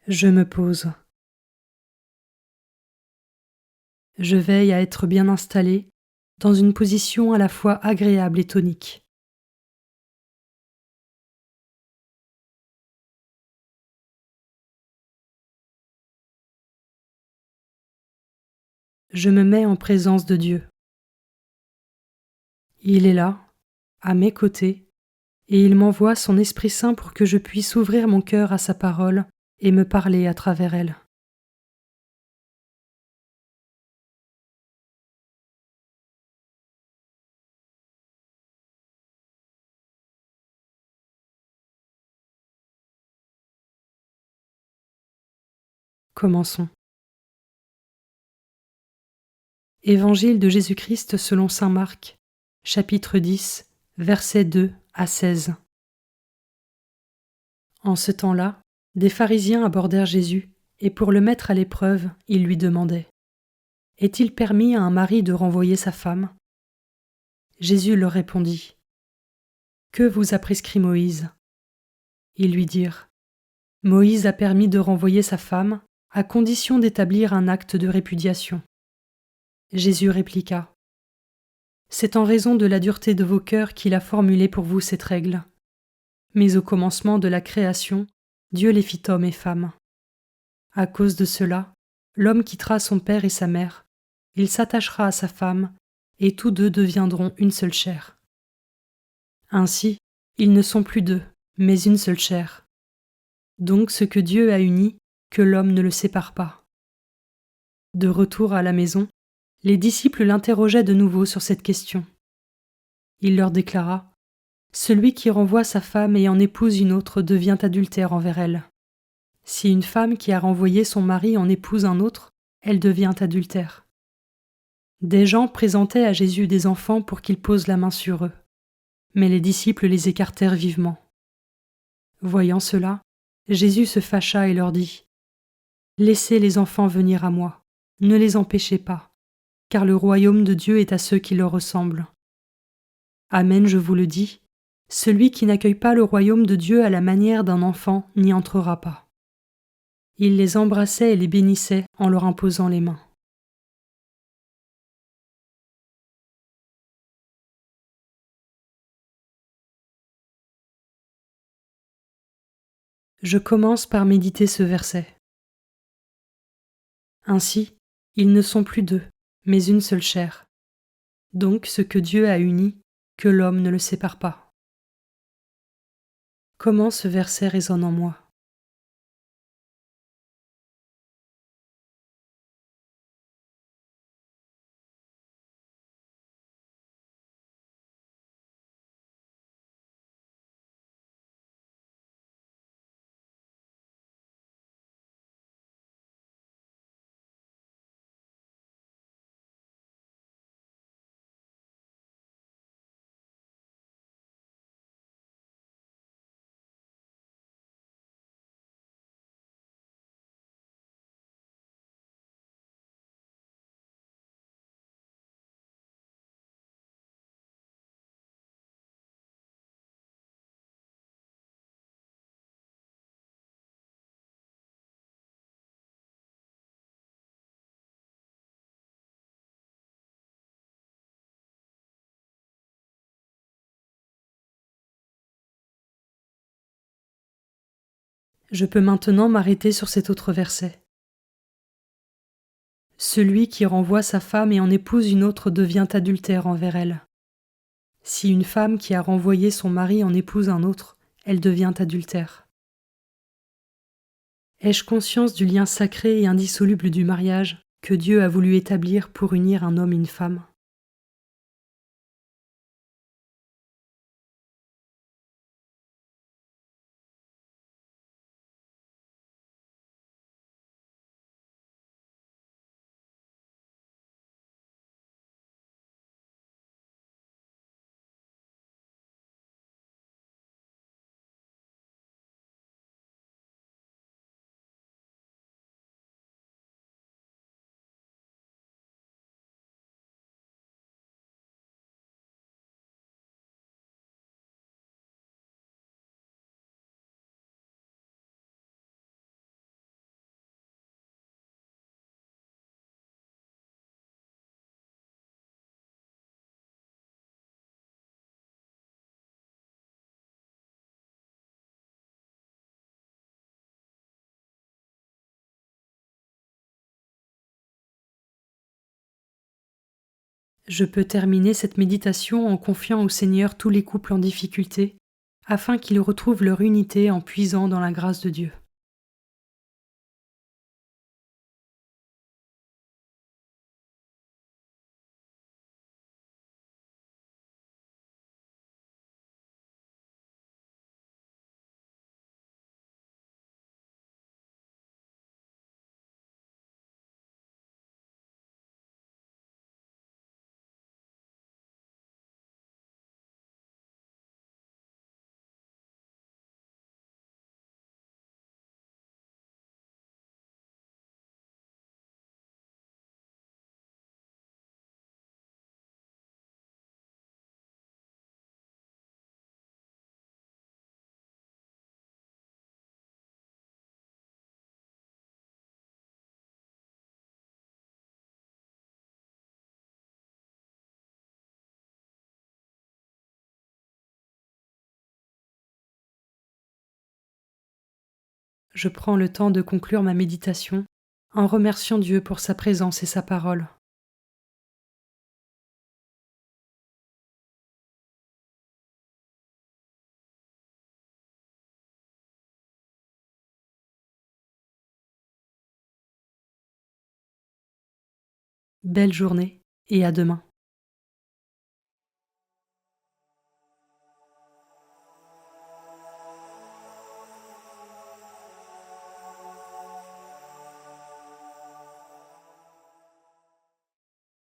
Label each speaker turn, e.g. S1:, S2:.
S1: Je me pose. Je veille à être bien installé, dans une position à la fois agréable et tonique. Je me mets en présence de Dieu. Il est là, à mes côtés, et il m'envoie son Esprit Saint pour que je puisse ouvrir mon cœur à sa parole et me parler à travers elle. Commençons. Évangile de Jésus-Christ selon saint Marc, chapitre 10, versets 2 à 16. En ce temps-là, des pharisiens abordèrent Jésus, et pour le mettre à l'épreuve, ils lui demandaient: Est-il permis à un mari de renvoyer sa femme? Jésus leur répondit: Que vous a prescrit Moïse? Ils lui dirent: Moïse a permis de renvoyer sa femme, à condition d'établir un acte de répudiation. Jésus répliqua: C'est en raison de la dureté de vos cœurs qu'il a formulé pour vous cette règle. Mais au commencement de la création, Dieu les fit hommes et femmes. À cause de cela, l'homme quittera son père et sa mère, il s'attachera à sa femme, et tous deux deviendront une seule chair. Ainsi, ils ne sont plus deux, mais une seule chair. Donc ce que Dieu a uni, que l'homme ne le sépare pas. De retour à la maison, les disciples l'interrogeaient de nouveau sur cette question. Il leur déclara: Celui qui renvoie sa femme et en épouse une autre devient adultère envers elle. Si une femme qui a renvoyé son mari en épouse un autre, elle devient adultère. Des gens présentaient à Jésus des enfants pour qu'il pose la main sur eux, mais les disciples les écartèrent vivement. Voyant cela, Jésus se fâcha et leur dit: Laissez les enfants venir à moi, ne les empêchez pas, car le royaume de Dieu est à ceux qui leur ressemblent. Amen, je vous le dis, celui qui n'accueille pas le royaume de Dieu à la manière d'un enfant n'y entrera pas. Il les embrassait et les bénissait en leur imposant les mains. Je commence par méditer ce verset. Ainsi, ils ne sont plus deux, mais une seule chair. Donc ce que Dieu a uni, que l'homme ne le sépare pas. Comment ce verset résonne en moi? Je peux maintenant m'arrêter sur cet autre verset. Celui qui renvoie sa femme et en épouse une autre devient adultère envers elle. Si une femme qui a renvoyé son mari en épouse un autre, elle devient adultère. Ai-je conscience du lien sacré et indissoluble du mariage que Dieu a voulu établir pour unir un homme et une femme? Je peux terminer cette méditation en confiant au Seigneur tous les couples en difficulté, afin qu'ils retrouvent leur unité en puisant dans la grâce de Dieu. Je prends le temps de conclure ma méditation en remerciant Dieu pour sa présence et sa parole. Belle journée et à demain.